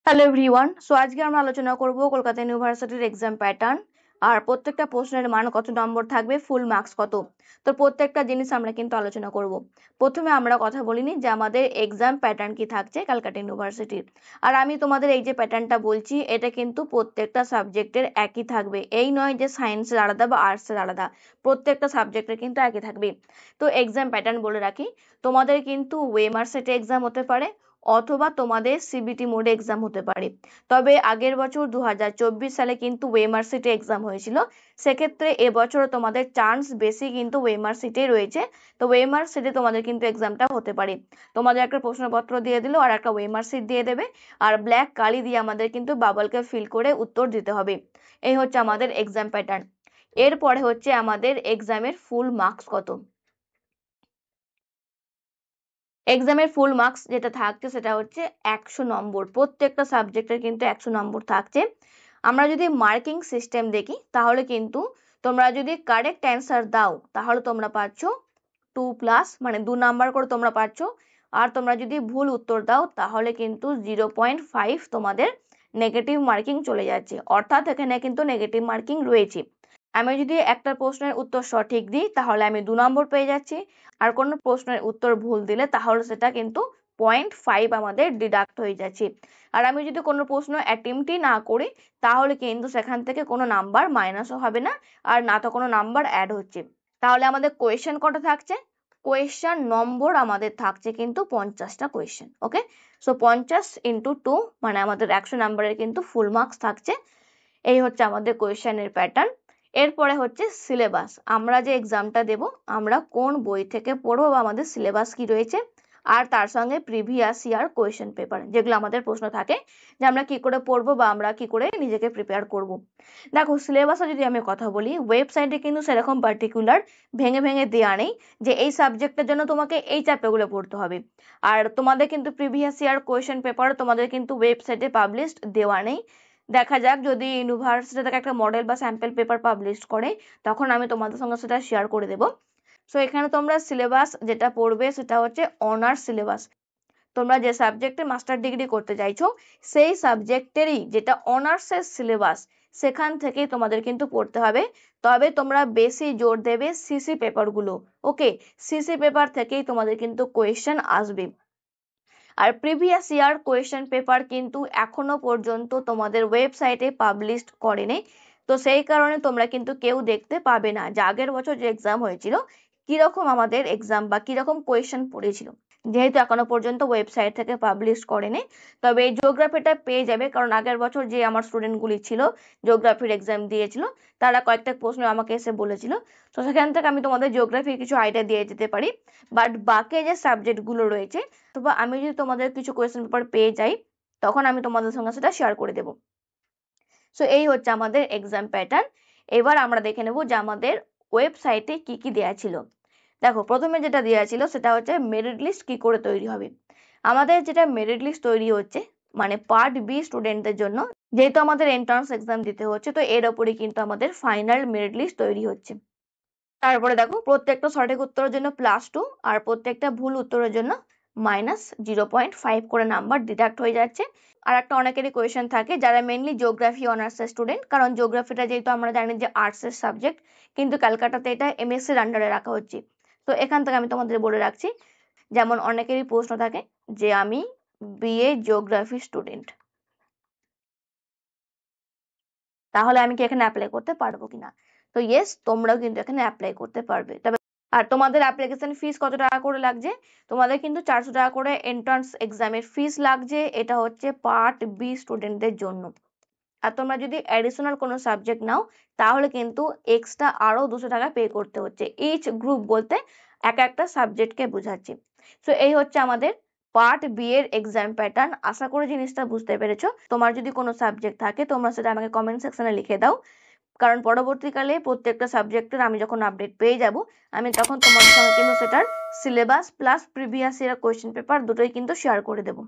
Hello everyone, so আজকে আমরা আলোচনা করব কলকাতা ইউনিভার্সিটির এক্সাম প্যাটার্ন আর প্রত্যেকটা প্রশ্নের মান কত নম্বর থাকবে, ফুল মার্কস কত। তো প্রত্যেকটা জিনিস আমরা কিন্তু আলোচনা করব। প্রথমে আমরা কথা বলিনি যে আমাদের এক্সাম প্যাটার্ন কি থাকছে ক্যালকাটা ইউনিভার্সিটির। আর আমি তোমাদের এই যে প্যাটার্নটা বলছি এটা কিন্তু প্রত্যেকটা সাবজেক্টের একই থাকবে, এই নয় যে সায়েন্সের আলাদা বা আর্টসের আলাদা, প্রত্যেকটা সাবজেক্টের কিন্তু একই থাকবে। তো এক্সাম প্যাটার্ন বলে রাখি, তোমাদের কিন্তু ওয়েমার সেটে এক্সাম হতে পারে অথবা তোমাদের সিবিটি মোডে এক্সাম হতে পারে। তবে আগের বছর 2024 সালে কিন্তু ওয়েমার সিটে এক্সাম হয়েছিল, সেক্ষেত্রে এবছর তোমাদের চান্স বেশি কিন্তু ওয়েমার সিটে রয়েছে। তো ওয়েমার সিটে তোমাদের কিন্তু এক্সামটা হতে পারে। তোমাদের একটা প্রশ্নপত্র দিয়ে দিল আর একটা ওয়েমার সিট দিয়ে দেবে, আর ব্ল্যাক কালি দিয়ে আমাদের কিন্তু বাবলকে ফিল করে উত্তর দিতে হবে। এই হচ্ছে আমাদের এক্সাম প্যাটার্ন। এরপরে হচ্ছে আমাদের এক্সামের ফুল মার্কস কত। এক্সামের ফুল মার্কস যেটা থাকছে সেটা হচ্ছে 100 নম্বর, প্রত্যেকটা সাবজেক্টের কিন্তু 100 নম্বর থাকছে। আমরা যদি মার্কিং সিস্টেম দেখি তাহলে কিন্তু তোমরা যদি কারেক্ট অ্যান্সার দাও তাহলে তোমরা পাচ্ছ 2+, মানে 2 নাম্বার করে তোমরা পাচ্ছ। আর তোমরা যদি ভুল উত্তর দাও তাহলে কিন্তু 0.5 তোমাদের নেগেটিভ মার্কিং চলে যাচ্ছে, অর্থাৎ এখানে কিন্তু নেগেটিভ মার্কিং রয়েছে। আমি যদি একটা প্রশ্নের উত্তর সঠিক দিই তাহলে আমি 2 নম্বর পেয়ে যাচ্ছি, আর কোনো প্রশ্নের উত্তর ভুল দিলে তাহলে সেটা কিন্তু 0.5 আমাদের ডিডাক্ট হয়ে যাচ্ছে। আর আমি যদি কোনো প্রশ্ন অ্যাটেম্পটই না করি তাহলে কিন্তু সেখান থেকে কোনো নাম্বার মাইনাসও হবে না, আর না তো কোনো নাম্বার অ্যাড হচ্ছে। তাহলে আমাদের কোয়েশ্চেন কটা থাকছে? কোয়েশ্চেন নম্বর আমাদের থাকছে কিন্তু 50টা কোয়েশ্চেন। ওকে, সো 50 × 2 মানে আমাদের 100 নাম্বারের কিন্তু ফুল মার্কস থাকছে। এই হচ্ছে আমাদের কোয়েশ্চেনের প্যাটার্ন। এরপরে হচ্ছে সিলেবাস, আমরা যে এক্সামটা দেব আমরা কোন বই থেকে পড়বো বা আমাদের সিলেবাস কি রয়েছে, আর তার সঙ্গে প্রিভিয়াস ইয়ার কোয়েশ্চেন পেপার, যেগুলো আমাদের প্রশ্ন থাকে যে আমরা কি করে পড়বো বা আমরা কি করে নিজেকে প্রিপেয়ার করব। দেখো সিলেবাসে যদি আমি কথা বলি, ওয়েবসাইটে কিন্তু সেরকম পার্টিকুলার ভেঙে ভেঙে দেওয়া নেই যে এই সাবজেক্টের জন্য তোমাকে এই চ্যাপ্টারগুলো পড়তে হবে। আর তোমাদের কিন্তু প্রিভিয়াস ইয়ার কোয়েশ্চেন পেপার তোমাদের কিন্তু ওয়েবসাইটে পাবলিশড দেওয়া নেই। দেখা যাক যদি ইউনিভার্সিটি থেকে একটা মডেল বা স্যাম্পল পেপার পাবলিশ করে তখন আমি তোমাদের সঙ্গে সেটা শেয়ার করে দেবো। সো এখানে তোমরা সিলেবাস যেটা পড়বে সেটা হচ্ছে অনার্স সিলেবাস। তোমরা যে সাবজেক্টে মাস্টার ডিগ্রি করতে চাইছো সেই সাবজেক্টেরই যেটা অনার্সের সিলেবাস সেখান থেকেই তোমাদের কিন্তু পড়তে হবে। তবে তোমরা বেশি জোর দেবে সিসি পেপারগুলো। ওকে, সিসি পেপার থেকেই তোমাদের কিন্তু কোয়েশ্চেন আসবে। আর প্রিভিয়াস ইয়ার কোয়েশ্চেন পেপার কিন্তু এখনো পর্যন্ত তোমাদের ওয়েবসাইটে পাবলিশড করেনি, তো সেই কারণে তোমরা কিন্তু কেউ দেখতে পাবে না যে আগের বছর যে এক্সাম হয়েছিল কিরকম আমাদের এক্সাম বা কিরকম কোয়েশ্চেন পড়েছিল, যেহেতু এখনো পর্যন্ত ওয়েবসাইট থেকে পাবলিশ করেনি। তবে এই জিওগ্রাফিটা পেয়ে যাবে, কারণ আগের বছর যে আমার স্টুডেন্টগুলি ছিল জিওগ্রাফির এক্সাম দিয়েছিল তারা কয়েকটা প্রশ্ন আমাকে এসে বলেছিল, তো সেখান থেকে আমি তোমাদের জিওগ্রাফির কিছু আইডিয়া দিয়ে যেতে পারি। বাট বাকি যে সাবজেক্টগুলো রয়েছে অথবা আমি যদি তোমাদের কিছু কোয়েশ্চেন পেপার পেয়ে যাই তখন আমি তোমাদের সঙ্গে সেটা শেয়ার করে দেবো। সো এই হচ্ছে আমাদের এক্সাম প্যাটার্ন। এবার আমরা দেখে নেব যে আমাদের ওয়েবসাইটে কি কি দেওয়া ছিল। দেখো প্রথমে যেটা দেওয়া ছিল সেটা হচ্ছে মেরিট লিস্ট কি করে তৈরি হবে। আমাদের যেটা মেরিট লিস্ট তৈরি হচ্ছে মানে পার্ট বি স্টুডেন্টদের জন্য, যেহেতু আমাদের এন্ট্রান্স এক্সাম দিতে হচ্ছে তো এর ওপরে কিন্তু আমাদের ফাইনাল মেরিট লিস্ট তৈরি হচ্ছে। তারপরে দেখো প্রত্যেকটা সঠিক উত্তরের জন্য +2 আর প্রত্যেকটা ভুল উত্তরের জন্য -0.5 করে নাম্বার ডিডাক্ট হয়ে যাচ্ছে। আর একটা অনেকেরই কোয়েশ্চেন থাকে যারা মেনলি জিওগ্রাফি অনার্সের স্টুডেন্ট, কারণ জিওগ্রাফিটা যেহেতু আমরা জানি যে আর্টসের সাবজেক্ট, কিন্তু ক্যালকাটাতে এটা এমএসসির আন্ডারে রাখা হচ্ছে। তো এখান থেকে আমি তোমাদের বলে রাখছি, যেমন অনেকেরই প্রশ্ন থাকে যে আমি বিএ জিওগ্রাফি স্টুডেন্ট, তাহলে আমি কি এখানে অ্যাপ্লাই করতে পারবো কিনা। তো ইয়েস, তোমরাও কিন্তু এখানে অ্যাপ্লাই করতে পারবে। তবে আর তোমাদের অ্যাপ্লিকেশন ফিস কত টাকা করে লাগছে? তোমাদের কিন্তু 400 টাকা করে এন্ট্রান্স এক্সামের ফিস লাগছে, এটা হচ্ছে পার্ট বি স্টুডেন্টদের জন্য। আর তোমরা যদি অ্যাডিশনাল কোনো সাবজেক্ট নাও তাহলে কিন্তু এক্সট্রা আরো 200 টাকা পে করতে হচ্ছে। ইচ গ্রুপ বলতে এক একটা সাবজেক্টকে বোঝাচ্ছি। সো এই হচ্ছে আমাদের পার্ট বি এর এক্সাম প্যাটার্ন। আশা করি জিনিসটা বুঝতে পেরেছো। তোমার যদি কোনো সাবজেক্ট থাকে তোমরা সেটা আমাকে কমেন্ট সেকশনে লিখে দাও, কারণ পরবর্তীকালে প্রত্যেকটা সাবজেক্টের আমি যখন আপডেট পেয়ে যাব আমি তখন তোমাদের সঙ্গে কিন্তু সেটার syllabus plus previous year question paper দুটোই কিন্তু শেয়ার করে দেবো।